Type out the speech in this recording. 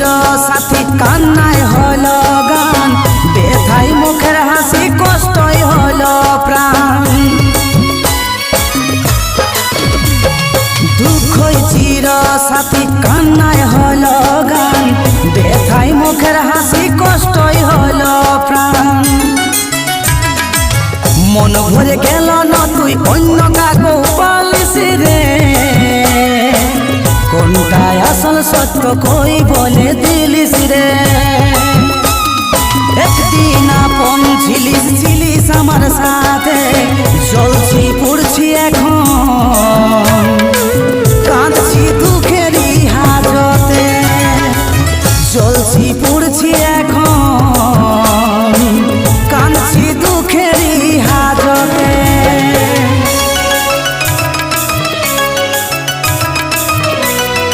চির সাথী কান্নায় হলো গান, ব্যথায় মুখের হাসি কষ্টই হলো প্রাণ। দুঃখই চির সাথী কান্নায় হলো গান, ব্যথায় মুখের হাসি কষ্টই হলো প্রাণ। মন ভরে গেল না তুই অন্য কাকু পালিস রে, কোনটাই আসল সত্য কই বলে দিলিস রে। একদিন আপন ছিলিস ছিলিস আমার সাথে, জ্বলছি পুড়ছি এখন, কাঁদছি